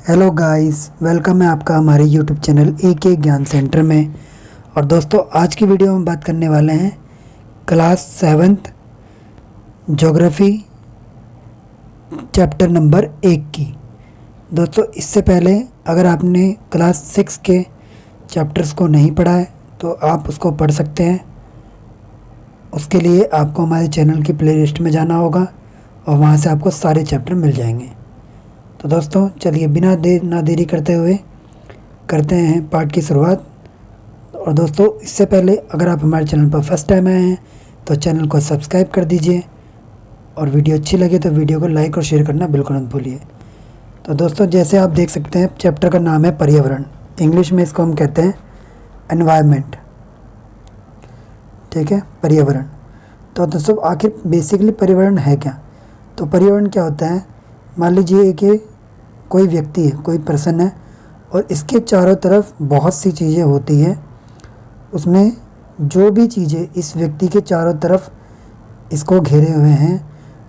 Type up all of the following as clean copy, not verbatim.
Hello guys, welcome है आपका हमारे यूट्यूब चैनल एक ज्ञान सेंटर में। और दोस्तों, आज की वीडियो में बात करने वाले हैं class 7th geography chapter number 1 की। दोस्तों, इससे पहले अगर आपने क्लास 6 के चैप्टर्स को नहीं पढ़ा है तो आप उसको पढ़ सकते हैं। उसके लिए आपको हमारे चैनल की प्लेलिस्ट में जाना होगा और वहाँ से आपको सारे चैप्टर मिल जाएंगे। तो दोस्तों, चलिए बिना देरी करते हुए करते हैं पार्ट की शुरुआत। और दोस्तों, इससे पहले अगर आप हमारे चैनल पर फर्स्ट टाइम आए हैं तो चैनल को सब्सक्राइब कर दीजिए और वीडियो अच्छी लगे तो वीडियो को लाइक और शेयर करना बिल्कुल मत भूलिए। तो दोस्तों, जैसे आप देख सकते हैं, चैप्टर का नाम है पर्यावरण। इंग्लिश में इसको हम कहते हैं एनवायरनमेंट। ठीक है, पर्यावरण। तो दोस्तों, आखिर बेसिकली पर्यावरण है क्या? तो पर्यावरण क्या होता है? मान लीजिए कि कोई व्यक्ति है, कोई पर्सन है और इसके चारों तरफ बहुत सी चीज़ें होती हैं। उसमें जो भी चीज़ें इस व्यक्ति के चारों तरफ इसको घेरे हुए हैं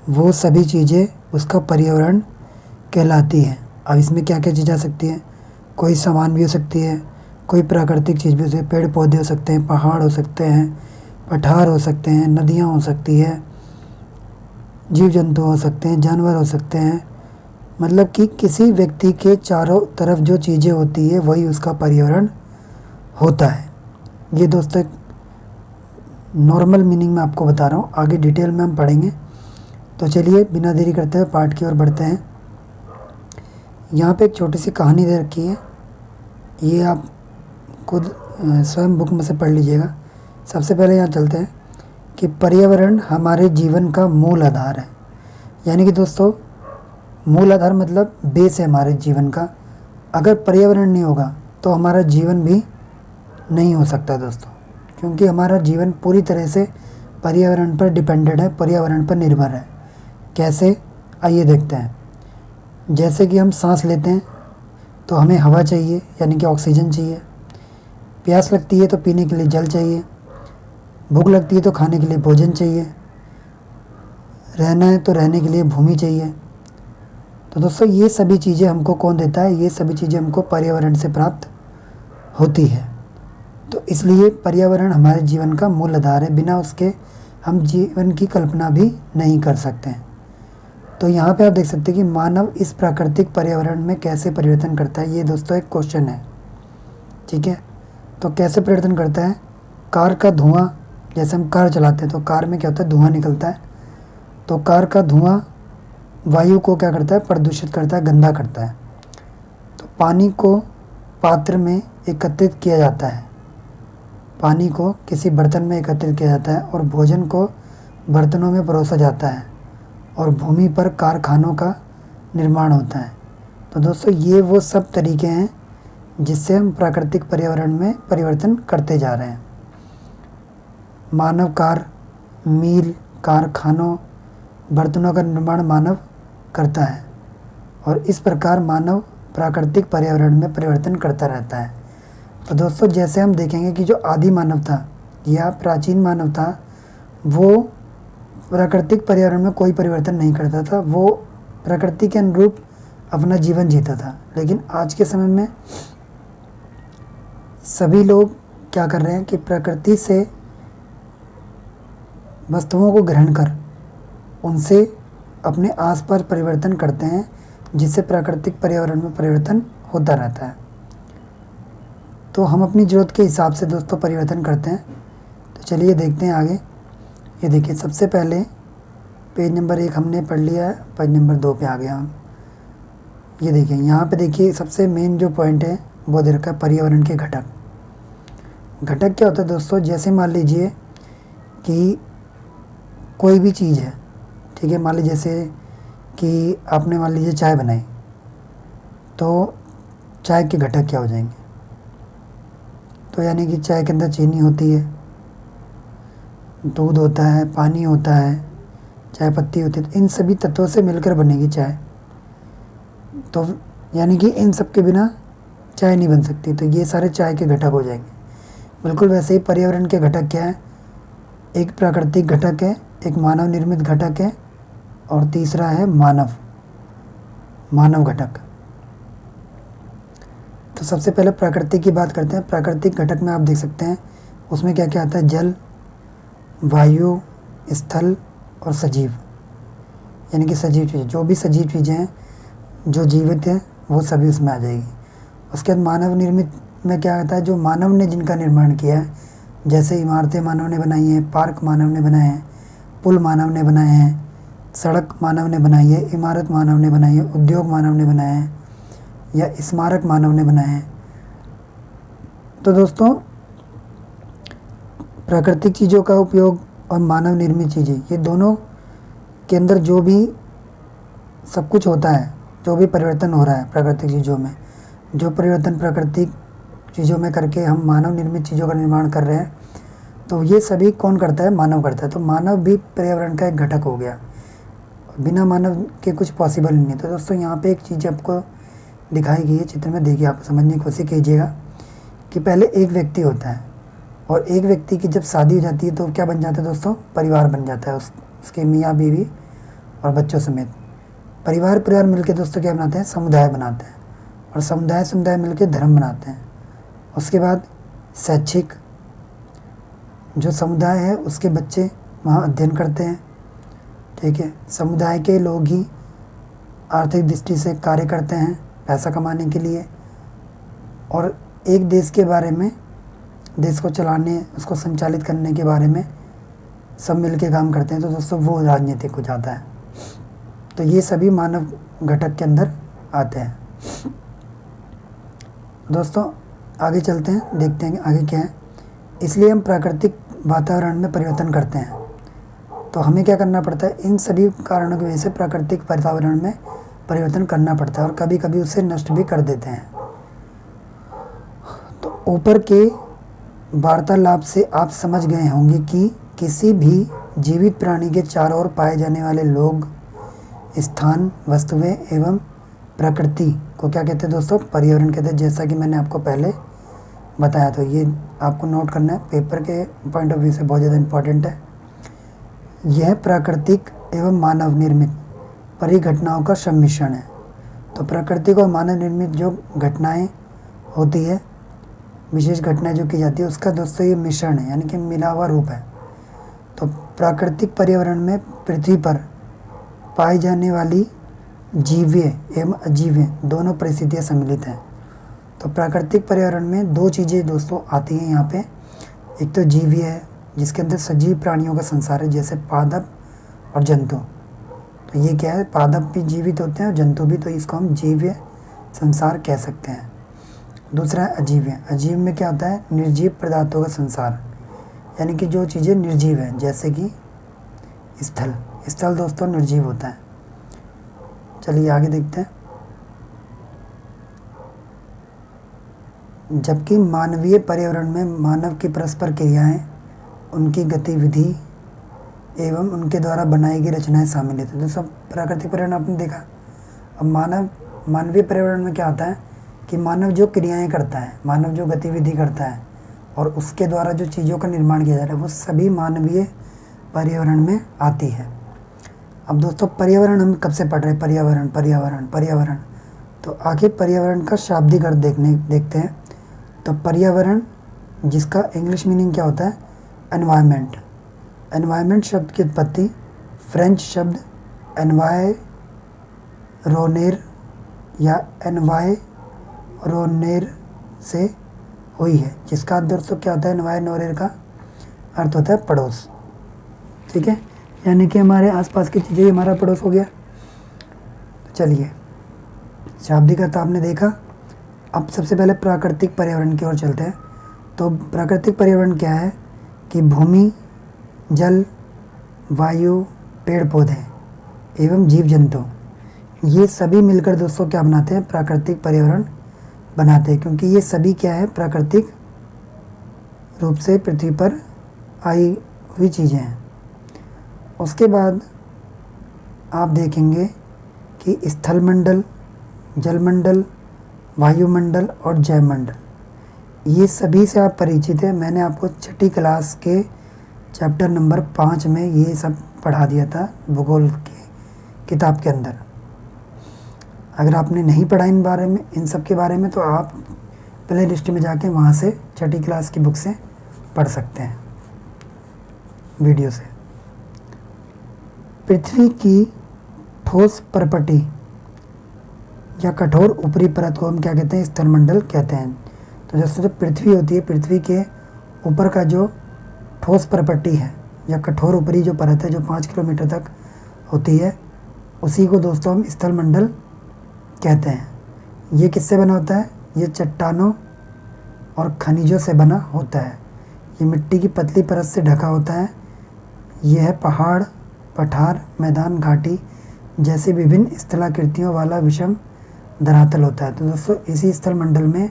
वो सभी चीज़ें उसका पर्यावरण कहलाती हैं। अब इसमें क्या क्या चीज़ आ सकती है? कोई सामान भी हो सकती है, कोई प्राकृतिक चीज़ भी हो सकती है, पेड़ पौधे हो सकते हैं, पहाड़ हो सकते हैं, पठार हो सकते हैं, नदियाँ हो सकती है, जीव जंतु हो सकते हैं, जानवर हो सकते हैं। मतलब कि किसी व्यक्ति के चारों तरफ जो चीज़ें होती है वही उसका पर्यावरण होता है। ये दोस्तों नॉर्मल मीनिंग में आपको बता रहा हूँ, आगे डिटेल में हम पढ़ेंगे। तो चलिए बिना देरी करते हुए पाठ की ओर बढ़ते हैं। यहाँ पे एक छोटी सी कहानी दे रखी है, ये आप खुद स्वयं बुक में से पढ़ लीजिएगा। सबसे पहले यहाँ चलते हैं कि पर्यावरण हमारे जीवन का मूल आधार है। यानी कि दोस्तों, मूल आधार मतलब बेस है हमारे जीवन का। अगर पर्यावरण नहीं होगा तो हमारा जीवन भी नहीं हो सकता दोस्तों, क्योंकि हमारा जीवन पूरी तरह से पर्यावरण पर डिपेंडेड है, पर्यावरण पर निर्भर है। कैसे? आइए देखते हैं। जैसे कि हम सांस लेते हैं तो हमें हवा चाहिए, यानी कि ऑक्सीजन चाहिए। प्यास लगती है तो पीने के लिए जल चाहिए। भूख लगती है तो खाने के लिए भोजन चाहिए। रहना है तो रहने के लिए भूमि चाहिए। तो दोस्तों, ये सभी चीज़ें हमको कौन देता है? ये सभी चीज़ें हमको पर्यावरण से प्राप्त होती है। तो इसलिए पर्यावरण हमारे जीवन का मूल आधार है। बिना उसके हम जीवन की कल्पना भी नहीं कर सकते हैं। तो यहाँ पे आप देख सकते हैं कि मानव इस प्राकृतिक पर्यावरण में कैसे परिवर्तन करता है। ये दोस्तों एक क्वेश्चन है। ठीक है, तो कैसे परिवर्तन करता है? कार का धुआं, जैसे हम कार चलाते हैं तो कार में क्या होता है? धुआं निकलता है। तो कार का धुआं वायु को क्या करता है? प्रदूषित करता है, गंदा करता है। तो पानी को पात्र में एकत्रित किया जाता है, पानी को किसी बर्तन में एकत्रित किया जाता है और भोजन को बर्तनों में परोसा जाता है और भूमि पर कारखानों का निर्माण होता है। तो दोस्तों, ये वो सब तरीके हैं जिससे हम प्राकृतिक पर्यावरण में परिवर्तन करते जा रहे हैं। मानव कार, मील, कारखानों, बर्तनों का निर्माण मानव करता है और इस प्रकार मानव प्राकृतिक पर्यावरण में परिवर्तन करता रहता है। तो दोस्तों, जैसे हम देखेंगे कि जो आदि मानव था या प्राचीन मानव था वो प्राकृतिक पर्यावरण में कोई परिवर्तन नहीं करता था, वो प्रकृति के अनुरूप अपना जीवन जीता था। लेकिन आज के समय में सभी लोग क्या कर रहे हैं कि प्रकृति से वस्तुओं को ग्रहण कर उनसे अपने आसपास परिवर्तन करते हैं, जिससे प्राकृतिक पर्यावरण में परिवर्तन होता रहता है। तो हम अपनी ज़रूरत के हिसाब से दोस्तों परिवर्तन करते हैं। तो चलिए देखते हैं आगे। ये देखिए, सबसे पहले पेज नंबर 1 हमने पढ़ लिया है, पेज नंबर 2 पे आ गया हम। ये देखिए, यहाँ पे देखिए सबसे मेन जो पॉइंट है वो दे रखा है पर्यावरण के घटक। घटक क्या होता है दोस्तों? जैसे मान लीजिए कि कोई भी चीज़ है, ठीक है, मान लीजिए जैसे कि आपने मान लीजिए चाय बनाई, तो चाय के घटक क्या हो जाएंगे? तो यानी कि चाय के अंदर चीनी होती है, दूध होता है, पानी होता है, चाय पत्ती होती है। इन सभी तत्वों से मिलकर बनेगी चाय। तो यानी कि इन सब के बिना चाय नहीं बन सकती। तो ये सारे चाय के घटक हो जाएंगे। बिल्कुल वैसे ही पर्यावरण के घटक क्या है? एक प्राकृतिक घटक है, एक मानव निर्मित घटक है और तीसरा है मानव घटक। तो सबसे पहले प्राकृतिक की बात करते हैं। प्राकृतिक घटक में आप देख सकते हैं उसमें क्या क्या आता है, जल, वायु, स्थल और सजीव, यानी कि सजीव चीज़ें, जो भी सजीव चीज़ें हैं जो जीवित हैं वो सभी उसमें आ जाएगी। उसके बाद मानव निर्मित में क्या आता है, जो मानव ने जिनका निर्माण किया है, जैसे इमारतें मानव ने बनाई हैं, पार्क मानव ने बनाए हैं, पुल मानव ने बनाए हैं, सड़क मानव ने बनाई है, इमारत मानव ने बनाई है, उद्योग मानव ने बनाए हैं या स्मारक मानव ने बनाए हैं। तो दोस्तों प्राकृतिक चीज़ों का उपयोग और मानव निर्मित चीज़ें, ये दोनों के अंदर जो भी सब कुछ होता है, जो भी परिवर्तन हो रहा है प्राकृतिक चीज़ों में, जो परिवर्तन प्राकृतिक चीज़ों में करके हम मानव निर्मित चीज़ों का निर्माण कर रहे हैं, तो ये सभी कौन करता है, मानव करता है। तो मानव भी पर्यावरण का एक घटक हो गया, बिना मानव के कुछ पॉसिबल नहीं है। तो दोस्तों यहाँ पे एक चीज़ आपको दिखाई गई है चित्र में, देखिए आप समझने की कोशिश कीजिएगा कि पहले एक व्यक्ति होता है और एक व्यक्ति की जब शादी हो जाती है तो क्या बन जाता है दोस्तों, परिवार बन जाता है, उसके मियाँ बीवी और बच्चों समेत। परिवार मिलकर दोस्तों क्या बनाते हैं, समुदाय बनाते हैं, और समुदाय मिलकर धर्म बनाते हैं। उसके बाद शैक्षिक, जो समुदाय है उसके बच्चे वहाँ अध्ययन करते हैं, ठीक है। समुदाय के लोग ही आर्थिक दृष्टि से कार्य करते हैं पैसा कमाने के लिए, और एक देश के बारे में, देश को चलाने, उसको संचालित करने के बारे में सब मिलके काम करते हैं। तो दोस्तों वो राजनीतिक हो जाता है। तो ये सभी मानव घटक के अंदर आते हैं। दोस्तों आगे चलते हैं, देखते हैं कि आगे क्या है। इसलिए हम प्राकृतिक वातावरण में परिवर्तन करते हैं। तो हमें क्या करना पड़ता है, इन सभी कारणों की वजह से प्राकृतिक वातावरण में परिवर्तन करना पड़ता है, और कभी कभी उसे नष्ट भी कर देते हैं। तो ऊपर के वार्तालाप से आप समझ गए होंगे कि किसी भी जीवित प्राणी के चारों ओर पाए जाने वाले लोग, स्थान, वस्तुएं एवं प्रकृति को क्या कहते हैं दोस्तों, पर्यावरण कहते हैं। जैसा कि मैंने आपको पहले बताया, तो ये आपको नोट करना है, पेपर के पॉइंट ऑफ व्यू से बहुत ज़्यादा इम्पोर्टेंट है। यह प्राकृतिक एवं मानव निर्मित परिघटनाओं का सम्मिश्रण है। तो प्राकृतिक और मानव निर्मित जो घटनाएं होती है, विशेष घटनाएं जो की जाती है, उसका दोस्तों ये मिश्रण है, यानी कि मिला हुआ रूप है। तो प्राकृतिक पर्यावरण में पृथ्वी पर पाई जाने वाली जीवीय एवं अजीवीय दोनों परिस्थितियाँ सम्मिलित हैं। तो प्राकृतिक पर्यावरण में दो चीज़ें दोस्तों आती हैं यहाँ पे। एक तो जीवीय है, जिसके अंदर सजीव प्राणियों का संसार है, जैसे पादप और जंतु। तो ये क्या है, पादप भी जीवित होते हैं और जंतु भी, तो इसको हम जीवीय संसार कह सकते हैं। दूसरा है अजीवीय। अजीव में क्या होता है, निर्जीव पदार्थों का संसार, यानी कि जो चीज़ें निर्जीव हैं, जैसे कि स्थल दोस्तों निर्जीव होता है। चलिए आगे देखते हैं। जबकि मानवीय पर्यावरण में मानव की परस्पर क्रियाएं, उनकी गतिविधि एवं उनके द्वारा बनाई गई रचनाएं शामिल है। तो सब प्राकृतिक पर्यावरण आपने देखा। अब मानवीय पर्यावरण में क्या होता है कि मानव जो क्रियाएं करता है, मानव जो गतिविधि करता है और उसके द्वारा जो चीज़ों का निर्माण किया जा रहा है, वो सभी मानवीय पर्यावरण में आती है। अब दोस्तों पर्यावरण हम कब से पढ़ रहे हैं, पर्यावरण। तो आगे पर्यावरण का शाब्दिक अर्थ देखते हैं। तो पर्यावरण, जिसका इंग्लिश मीनिंग क्या होता है, एनवायरनमेंट। एनवायरनमेंट शब्द की उत्पत्ति फ्रेंच शब्द एनवायरोनेर या एनवायरोनेर से हुई है, जिसका अर्थ दोस्तों क्या होता है, एनवायरोनेर का अर्थ होता है पड़ोस, ठीक है। यानी कि हमारे आसपास की चीज़ें हमारा पड़ोस हो गया। चलिए शाब्दिक अर्थ आपने देखा। अब सबसे पहले प्राकृतिक पर्यावरण की ओर चलते हैं। तो प्राकृतिक पर्यावरण क्या है कि भूमि, जल, वायु, पेड़ पौधे एवं जीव जंतु, ये सभी मिलकर दोस्तों क्या बनाते हैं, प्राकृतिक पर्यावरण बनाते हैं। क्योंकि ये सभी क्या है, प्राकृतिक रूप से पृथ्वी पर आई हुई चीज़ें हैं। उसके बाद आप देखेंगे कि स्थलमंडल, जलमंडल, वायुमंडल और जैवमंडल, ये सभी से आप परिचित हैं। मैंने आपको छठी क्लास के चैप्टर नंबर 5 में ये सब पढ़ा दिया था भूगोल की किताब के अंदर। अगर आपने नहीं पढ़ा इन सब के बारे में, तो आप प्ले लिस्ट में जाके वहाँ से छठी क्लास की बुक से पढ़ सकते हैं, वीडियो से। पृथ्वी की ठोस परपटी या कठोर ऊपरी परत को हम क्या कहते हैं? स्थलमंडल कहते हैं। तो जैसे जो पृथ्वी होती है, पृथ्वी के ऊपर का जो ठोस परपट्टी है या कठोर ऊपरी जो परत है जो 5 किलोमीटर तक होती है, उसी को दोस्तों हम स्थलमंडल कहते हैं। ये किससे बना होता है? ये चट्टानों और खनिजों से बना होता है। ये मिट्टी की पतली परत से ढका होता है। यह पहाड़, पठार, मैदान, घाटी जैसे विभिन्न स्थलाकृतियों वाला विषम धरातल होता है। तो दोस्तों इसी स्थलमंडल में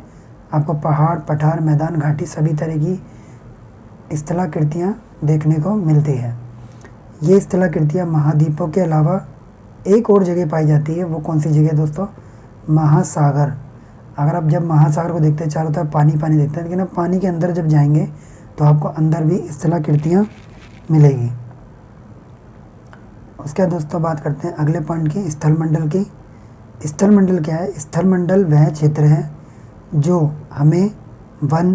आपको पहाड़, पठार, मैदान, घाटी सभी तरह की स्थलाकृतियाँ देखने को मिलती है। ये स्थलाकृतियाँ महाद्वीपों के अलावा एक और जगह पाई जाती है। वो कौन सी जगह दोस्तों? महासागर। अगर आप जब महासागर को देखते हैं चारों तरफ पानी पानी देखते हैं, लेकिन आप पानी के अंदर जब जाएंगे तो आपको अंदर भी स्थलाकृतियाँ मिलेगी। उसके बाद दोस्तों बात करते हैं अगले पॉइंट की, स्थलमंडल की। स्थलमंडल क्या है? स्थलमंडल वह क्षेत्र है जो हमें वन,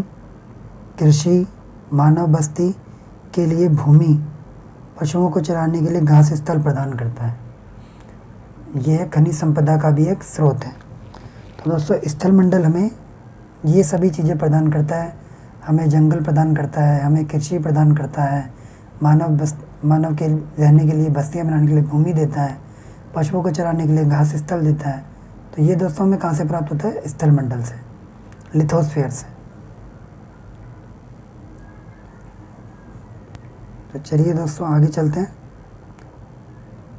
कृषि, मानव बस्ती के लिए भूमि, पशुओं को चराने के लिए घास स्थल प्रदान करता है। यह खनिज संपदा का भी एक स्रोत है। तो दोस्तों स्थलमंडल हमें ये सभी चीज़ें प्रदान करता है। हमें जंगल प्रदान करता है, हमें कृषि प्रदान करता है, मानव के रहने के लिए बस्तियां बनाने के लिए भूमि देता है, पशुओं को चराने के लिए घास स्थल देता है। तो ये दोस्तों हमें कहाँ से प्राप्त होता है? स्थलमंडल से, लिथोस्फीयर से। तो चलिए दोस्तों आगे चलते हैं।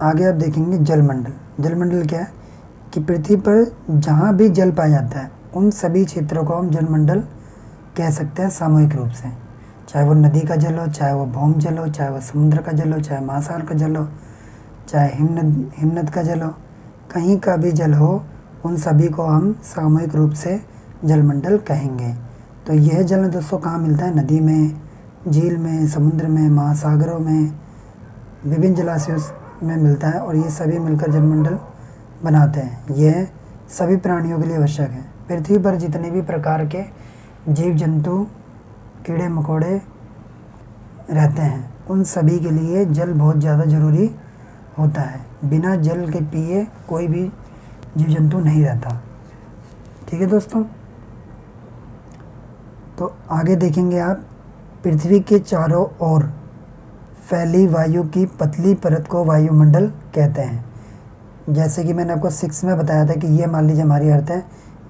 आगे आप देखेंगे जलमंडल। जलमंडल क्या है? कि पृथ्वी पर जहाँ भी जल पाया जाता है उन सभी क्षेत्रों को हम जलमंडल कह सकते हैं सामूहिक रूप से। चाहे वो नदी का जल हो, चाहे वो भौम जल हो, चाहे वो समुद्र का जल हो, चाहे महासागर का जल हो, चाहे हिमनद का जल हो, कहीं का भी जल हो, उन सभी को हम सामूहिक रूप से जलमंडल कहेंगे। तो यह जल दोस्तों कहाँ मिलता है? नदी में, झील में, समुद्र में, महासागरों में, विभिन्न जलाशयों में मिलता है और ये सभी मिलकर जलमंडल बनाते हैं। यह सभी प्राणियों के लिए आवश्यक है। पृथ्वी पर जितने भी प्रकार के जीव जंतु, कीड़े मकोड़े रहते हैं उन सभी के लिए जल बहुत ज़्यादा ज़रूरी होता है। बिना जल के पिए कोई भी जीव जंतु नहीं रहता। ठीक है दोस्तों, तो आगे देखेंगे आप, पृथ्वी के चारों ओर फैली वायु की पतली परत को वायुमंडल कहते हैं। जैसे कि मैंने आपको 6 में बताया था कि ये मान लीजिए हमारी अर्थ है,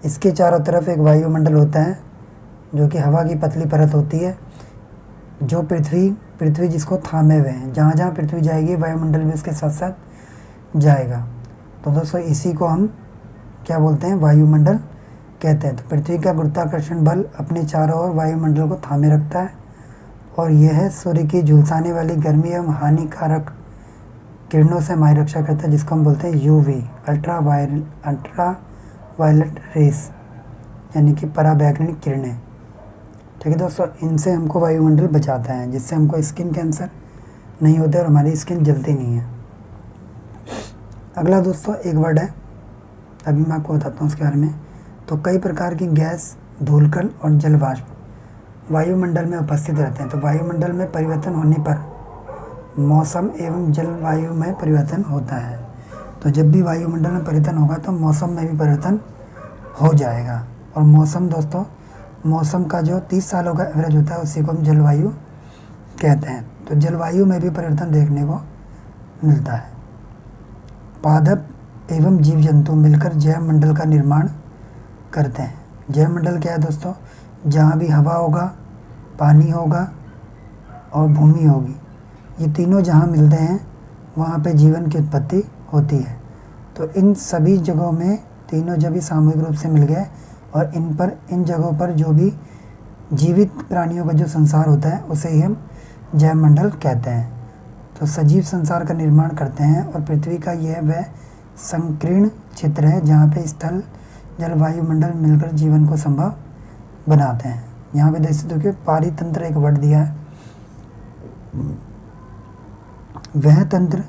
इसके चारों तरफ एक वायुमंडल होता है जो कि हवा की पतली परत होती है, जो पृथ्वी जिसको थामे हुए हैं। जहाँ जहाँ पृथ्वी जाएगी वायुमंडल भी उसके साथ साथ जाएगा। तो दोस्तों इसी को हम क्या बोलते हैं? वायुमंडल कहते हैं। तो पृथ्वी का गुरुत्वाकर्षण बल अपने चारों ओर वायुमंडल को थामे रखता है और यह सूर्य की झुलसाने वाली गर्मी एवं हानिकारक किरणों से हमारी रक्षा करता है, जिसको हम बोलते हैं यूवी, अल्ट्रा वायलेट रेस, यानी कि पराबैंगनी किरणें। ठीक है दोस्तों, इनसे हमको वायुमंडल बचाता है, जिससे हमको स्किन कैंसर नहीं होता और हमारी स्किन जलती नहीं है। अगला दोस्तों एक वर्ड है, अभी मैं आपको बताता हूँ उसके बारे में। तो कई प्रकार की गैस, धूलकण और जलवाष्प वायुमंडल में उपस्थित रहते हैं। तो वायुमंडल में परिवर्तन होने पर मौसम एवं जलवायु में परिवर्तन होता है। तो जब भी वायुमंडल में परिवर्तन होगा तो मौसम में भी परिवर्तन हो जाएगा। और मौसम दोस्तों, मौसम का जो 30 सालों का एवरेज होता है उसी को हम जलवायु कहते हैं। तो जलवायु में भी परिवर्तन देखने को मिलता है। पादप एवं जीव जंतु मिलकर जैव मंडल का निर्माण करते हैं। जैव मंडल क्या है दोस्तों? जहाँ भी हवा होगा, पानी होगा और भूमि होगी, ये तीनों जहाँ मिलते हैं वहाँ पे जीवन की उत्पत्ति होती है। तो इन सभी जगहों में तीनों जब भी सामूहिक रूप से मिल गए और इन जगहों पर जो भी जीवित प्राणियों का जो संसार होता है उसे ही हम जैव मंडल कहते हैं। तो सजीव संसार का निर्माण करते हैं और पृथ्वी का यह वह संकीर्ण क्षेत्र है जहाँ पे स्थल, जल, वायुमंडल मिलकर जीवन को संभव बनाते हैं। यहाँ पे देख सकते हो कि पारितंत्र एक वर्ड दिया है, वह तंत्र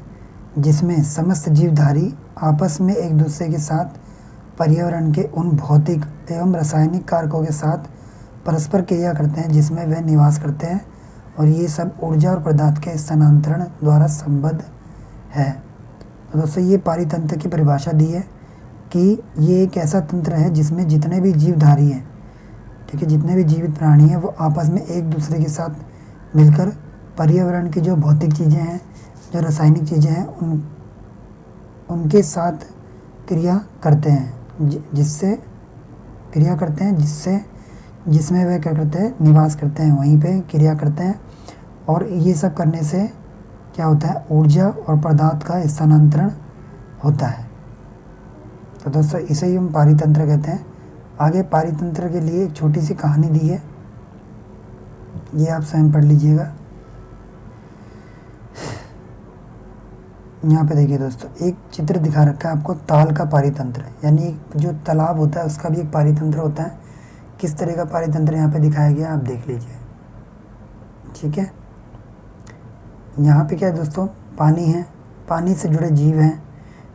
जिसमें समस्त जीवधारी आपस में एक दूसरे के साथ पर्यावरण के उन भौतिक एवं रासायनिक कारकों के साथ परस्पर क्रिया करते हैं जिसमें वे निवास करते हैं, और ये सब ऊर्जा और पदार्थ के स्थानांतरण द्वारा संबद्ध है। तो दोस्तों ये पारितंत्र की परिभाषा दी है कि ये एक ऐसा तंत्र है जिसमें जितने भी जीवधारी हैं, ठीक है, जितने भी जीवित प्राणी हैं वो आपस में एक दूसरे के साथ मिलकर पर्यावरण की जो भौतिक चीज़ें हैं, जो रासायनिक चीज़ें हैं, उनके साथ क्रिया करते हैं, जिसमें वे क्या करते हैं, निवास करते हैं, वहीं पे क्रिया करते हैं। और ये सब करने से क्या होता है, ऊर्जा और पदार्थ का स्थानांतरण होता है। तो दोस्तों इसे ही हम पारितंत्र कहते हैं। आगे पारितंत्र के लिए एक छोटी सी कहानी दी है, ये आप स्वयं पढ़ लीजिएगा। यहाँ पे देखिए दोस्तों, एक चित्र दिखा रखा है आपको ताल का पारितंत्र, यानी जो तालाब होता है उसका भी एक पारितंत्र होता है। किस तरह का पारितंत्र यहाँ पे दिखाया गया आप देख लीजिए, ठीक है। यहाँ पे क्या है दोस्तों, पानी है, पानी से जुड़े जीव हैं,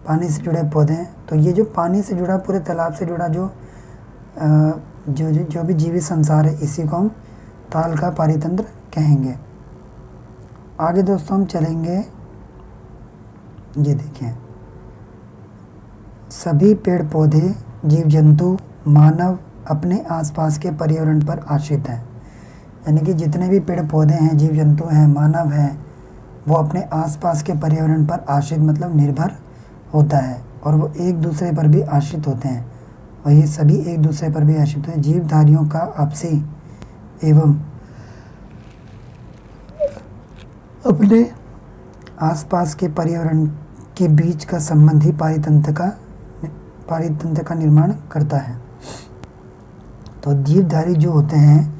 पानी से जुड़े पौधे हैं। तो ये जो पानी से जुड़ा, पूरे तालाब से जुड़ा जो भी जीवित संसार है, इसी को हम ताल का पारितंत्र कहेंगे। आगे दोस्तों हम चलेंगे, ये देखिए, सभी पेड़ पौधे, जीव जंतु, मानव अपने आसपास के पर्यावरण पर आश्रित हैं। यानी कि जितने भी पेड़ पौधे हैं, जीव जंतु हैं, मानव हैं, वो अपने आसपास के पर्यावरण पर आश्रित मतलब निर्भर होता है, और वो एक दूसरे पर भी आश्रित होते हैं, और ये सभी एक दूसरे पर भी आश्रित होते हैं। जीवधारियों का आपसी एवं अपने आसपास के पर्यावरण के बीच का संबंध ही पारितंत्र का निर्माण करता है। तो जीवधारी जो होते हैं,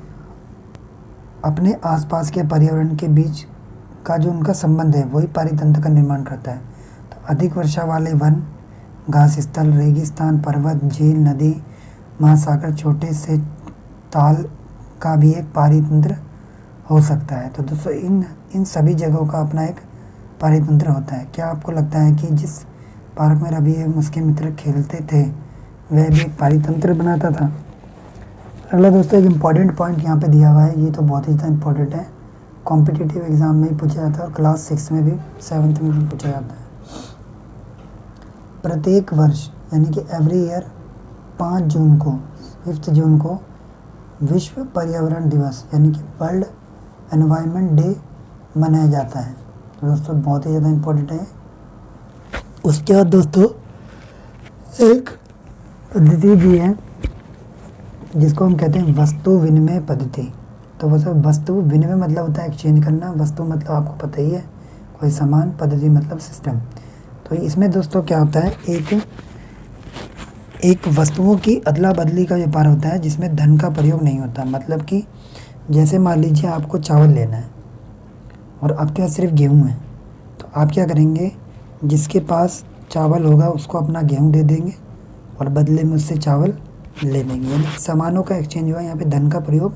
अपने आसपास के पर्यावरण के बीच का जो उनका संबंध है वही पारितंत्र का निर्माण करता है। तो अधिक वर्षा वाले वन, घास स्थल, रेगिस्तान, पर्वत, झील, नदी, महासागर, छोटे से ताल का भी एक पारितंत्र हो सकता है। तो दोस्तों इन सभी जगहों का अपना एक पारितंत्र होता है। क्या आपको लगता है कि जिस पार्क में रवि एवं उसके मित्र खेलते थे वह भी एक पारितंत्र बनाता था? अगला दोस्तों एक इम्पॉर्टेंट पॉइंट यहाँ पे दिया हुआ है, ये तो बहुत ही ज़्यादा इम्पॉर्टेंट है, कॉम्पिटिटिव एग्ज़ाम में ही पूछा जाता है और क्लास 6 में भी, 7th में भी पूछा जाता है। प्रत्येक वर्ष यानी कि एवरी ईयर 5 जून को विश्व पर्यावरण दिवस यानी कि वर्ल्ड एनवायरनमेंट डे मनाया जाता है। तो दोस्तों बहुत ही ज़्यादा इम्पोर्टेंट है। उसके बाद दोस्तों एक पद्धति भी है जिसको हम कहते हैं वस्तु विनिमय पद्धति। तो वस्तु विनिमय मतलब होता है एक्सचेंज करना, वस्तु मतलब आपको पता ही है कोई सामान, पद्धति मतलब सिस्टम। तो इसमें दोस्तों क्या होता है, एक वस्तुओं की अदला बदली का व्यापार होता है जिसमें धन का प्रयोग नहीं होता। मतलब कि जैसे मान लीजिए आपको चावल लेना है और आपके पास सिर्फ गेहूँ है, तो आप क्या करेंगे, जिसके पास चावल होगा उसको अपना गेहूँ दे देंगे और बदले में उससे चावल ले लेंगे। यानी सामानों का एक्सचेंज हुआ, यहाँ पे धन का प्रयोग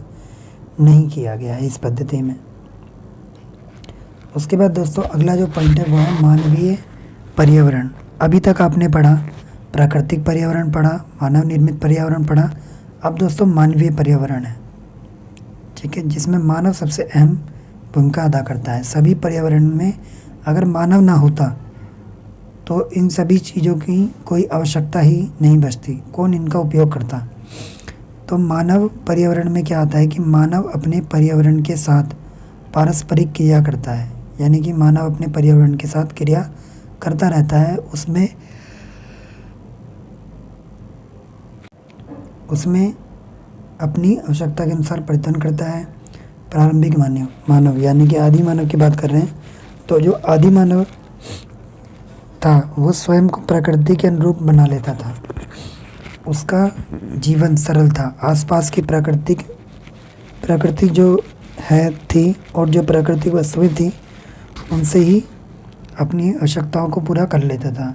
नहीं किया गया है इस पद्धति में। उसके बाद दोस्तों अगला जो पॉइंट है वो है मानवीय पर्यावरण। अभी तक आपने पढ़ा प्राकृतिक पर्यावरण, पढ़ा मानव निर्मित पर्यावरण, पढ़ा। अब दोस्तों मानवीय पर्यावरण है, ठीक है, जिसमें मानव सबसे अहम भूमिका अदा करता है। सभी पर्यावरण में अगर मानव ना होता तो इन सभी चीज़ों की कोई आवश्यकता ही नहीं बचती, कौन इनका उपयोग करता। तो मानव पर्यावरण में क्या आता है कि मानव अपने पर्यावरण के साथ पारस्परिक क्रिया करता है। यानी कि मानव अपने पर्यावरण के साथ क्रिया करता रहता है, उसमें अपनी आवश्यकता के अनुसार परिवर्तन करता है। प्रारंभिक मानव यानी कि आदि मानव की बात कर रहे हैं। तो जो आदि मानव था वो स्वयं को प्रकृति के अनुरूप बना लेता था, उसका जीवन सरल था। आसपास की प्रकृति जो है थी और जो प्राकृतिक वस्तुएं थी उनसे ही अपनी आवश्यकताओं को पूरा कर लेता था।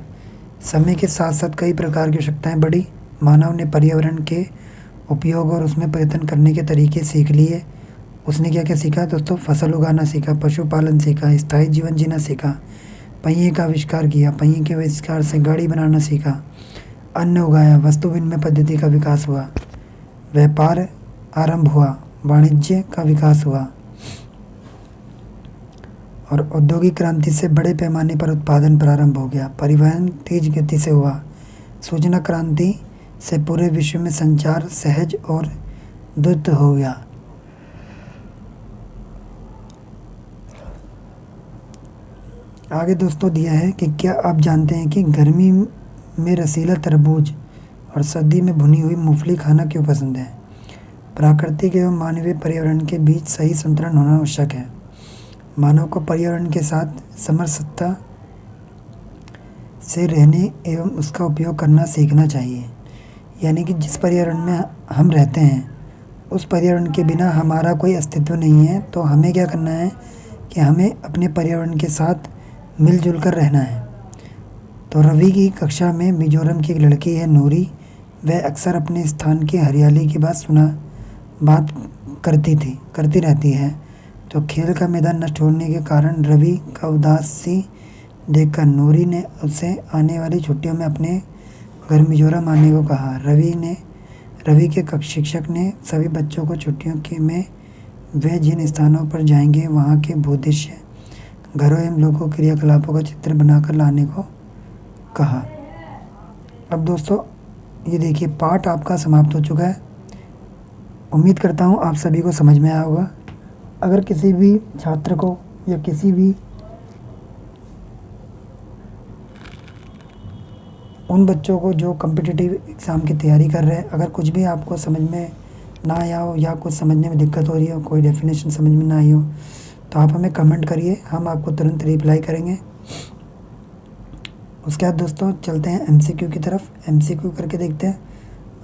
समय के साथ साथ कई प्रकार की आवश्यकताएं बढ़ी। मानव ने पर्यावरण के उपयोग और उसमें परिवर्तन करने के तरीके सीख लिए। उसने क्या क्या सीखा दोस्तों, फसल उगाना सीखा, पशुपालन सीखा, स्थायी जीवन जीना सीखा, पहिए का आविष्कार किया, पहिए के आविष्कार से गाड़ी बनाना सीखा, अन्न उगाया, वस्तु विनिमय पद्धति का विकास हुआ, व्यापार आरंभ हुआ, वाणिज्य का विकास हुआ और औद्योगिक क्रांति से बड़े पैमाने पर उत्पादन प्रारंभ हो गया, परिवहन तेज गति से हुआ, सूचना क्रांति से पूरे विश्व में संचार सहज और द्रुत हो गया। आगे दोस्तों दिया है कि क्या आप जानते हैं कि गर्मी में रसीला तरबूज और सर्दी में भुनी हुई मूंगफली खाना क्यों पसंद है? प्राकृतिक एवं मानवीय पर्यावरण के बीच सही संतुलन होना आवश्यक है। मानव को पर्यावरण के साथ समरसता से रहने एवं उसका उपयोग करना सीखना चाहिए। यानी कि जिस पर्यावरण में हम रहते हैं उस पर्यावरण के बिना हमारा कोई अस्तित्व नहीं है, तो हमें क्या करना है कि हमें अपने पर्यावरण के साथ मिलजुल कर रहना है। तो रवि की कक्षा में मिजोरम की एक लड़की है नूरी, वह अक्सर अपने स्थान की हरियाली की बात करती रहती है। तो खेल का मैदान नष्ट होने के कारण रवि का उदासी देखकर नूरी ने उसे आने वाली छुट्टियों में अपने घर मिजोरम आने को कहा। रवि के शिक्षक ने सभी बच्चों को छुट्टियों में वे जिन स्थानों पर जाएंगे वहाँ के भूदृश्य, घरों एवं लोगों क्रियाकलापों का चित्र बनाकर लाने को कहा। अब दोस्तों ये देखिए पाठ आपका समाप्त हो चुका है। उम्मीद करता हूँ आप सभी को समझ में आया होगा। अगर किसी भी छात्र को या किसी भी उन बच्चों को जो कॉम्पिटिटिव एग्ज़ाम की तैयारी कर रहे हैं, अगर कुछ भी आपको समझ में ना आया हो या कुछ समझने में दिक्कत हो रही हो, कोई डेफिनेशन समझ में ना आई हो, तो आप हमें कमेंट करिए, हम आपको तुरंत रिप्लाई करेंगे। उसके बाद दोस्तों चलते हैं MCQ की तरफ। MCQ करके देखते हैं।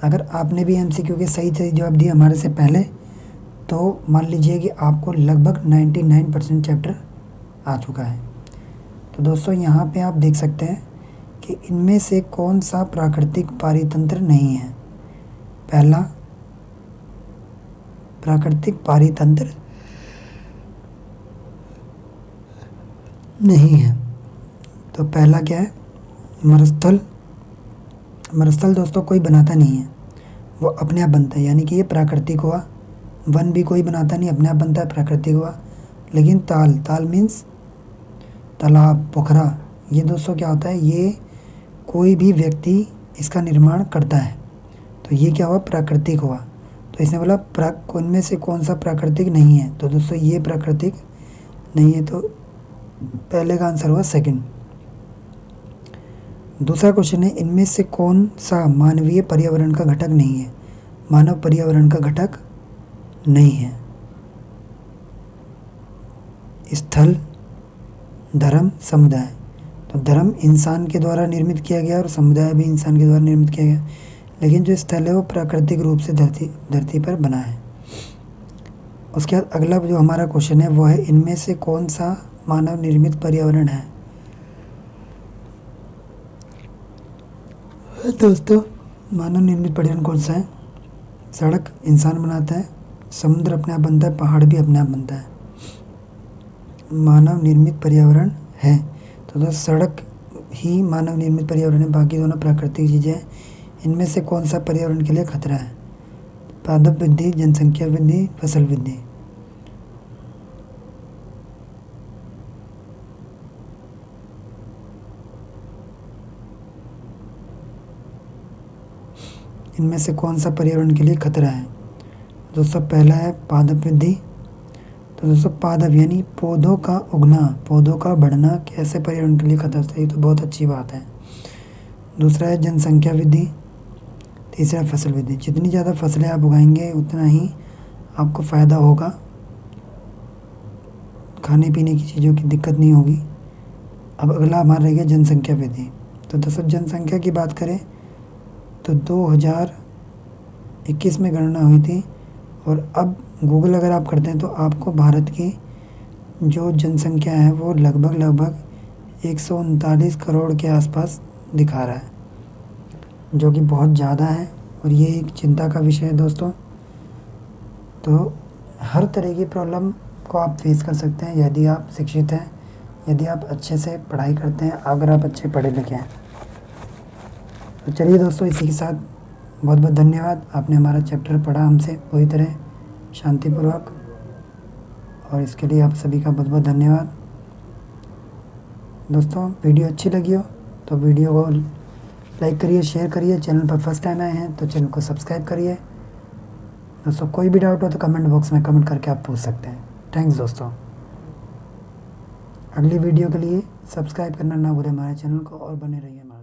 अगर आपने भी MCQ के सही जवाब दिए हमारे से पहले, तो मान लीजिए कि आपको लगभग 99% चैप्टर आ चुका है। तो दोस्तों यहाँ पे आप देख सकते हैं कि इनमें से कौन सा प्राकृतिक पारितंत्र नहीं है। पहला प्राकृतिक पारितंत्र नहीं है। तो पहला क्या है? मरुस्थल। मरुस्थल दोस्तों कोई बनाता नहीं है, वो अपने आप बनता है, यानी कि ये प्राकृतिक हुआ। वन भी कोई बनाता नहीं, अपने आप बनता है, प्राकृतिक हुआ। लेकिन ताल मीन्स तालाब, पोखरा, ये दोस्तों क्या होता है, ये कोई भी व्यक्ति इसका निर्माण करता है, तो ये क्या हुआ? प्राकृतिक हुआ। तो इसने बोला इनमें से कौन सा प्राकृतिक नहीं है, तो दोस्तों ये प्राकृतिक नहीं है, तो पहले का आंसर हुआ सेकंड। दूसरा क्वेश्चन है इनमें से कौन सा मानवीय पर्यावरण का घटक नहीं है? मानव पर्यावरण का घटक नहीं है। स्थल, धर्म, समुदाय। तो धर्म इंसान के द्वारा निर्मित किया गया और समुदाय भी इंसान के द्वारा निर्मित किया गया, लेकिन जो स्थल है वो प्राकृतिक रूप से धरती पर बना है। उसके बाद अगला जो हमारा क्वेश्चन है वो है इनमें से कौन सा मानव निर्मित पर्यावरण है? दोस्तों मानव निर्मित पर्यावरण कौन सा है? सड़क इंसान बनाता है, समुद्र अपने आप बनता है, पहाड़ भी अपने आप बनता है। मानव निर्मित पर्यावरण है तो दोस्तों सड़क ही मानव निर्मित पर्यावरण है, बाकी दोनों प्राकृतिक चीज़ें हैं। इनमें से कौन सा पर्यावरण के लिए खतरा है? पादप वृद्धि, जनसंख्या वृद्धि, फसल वृद्धि। इनमें से कौन सा पर्यावरण के लिए खतरा है? दोस्तों पहला है पादप वृद्धि। तो दोस्तों पादप यानी पौधों का उगना, पौधों का बढ़ना कैसे पर्यावरण के लिए खतरा है? ये तो बहुत अच्छी बात है। दूसरा है जनसंख्या वृद्धि। तीसरा फसल वृद्धि। जितनी ज़्यादा फसलें आप उगाएंगे उतना ही आपको फ़ायदा होगा, खाने पीने की चीज़ों की दिक्कत नहीं होगी। अब अगला हमारा रह गया जनसंख्या वृद्धि। तो दोस्तों जनसंख्या की बात करें तो 2021 में गणना हुई थी, और अब गूगल अगर आप करते हैं तो आपको भारत की जो जनसंख्या है वो लगभग 139 करोड़ के आसपास दिखा रहा है, जो कि बहुत ज़्यादा है और ये एक चिंता का विषय है दोस्तों। तो हर तरह की प्रॉब्लम को आप फेस कर सकते हैं यदि आप शिक्षित हैं, यदि आप अच्छे से पढ़ाई करते हैं, अगर आप अच्छे पढ़े लिखे हैं। तो चलिए दोस्तों, इसी के साथ बहुत बहुत धन्यवाद। आपने हमारा चैप्टर पढ़ा हमसे पूरी तरह शांतिपूर्वक, और इसके लिए आप सभी का बहुत बहुत धन्यवाद। दोस्तों, वीडियो अच्छी लगी हो तो वीडियो को लाइक करिए, शेयर करिए। चैनल पर फर्स्ट टाइम आए हैं तो चैनल को सब्सक्राइब करिए। दोस्तों, कोई भी डाउट हो तो कमेंट बॉक्स में कमेंट करके आप पूछ सकते हैं। थैंक्स दोस्तों। अगली वीडियो के लिए सब्सक्राइब करना ना भूलें हमारे चैनल को, और बने रहिए हमारे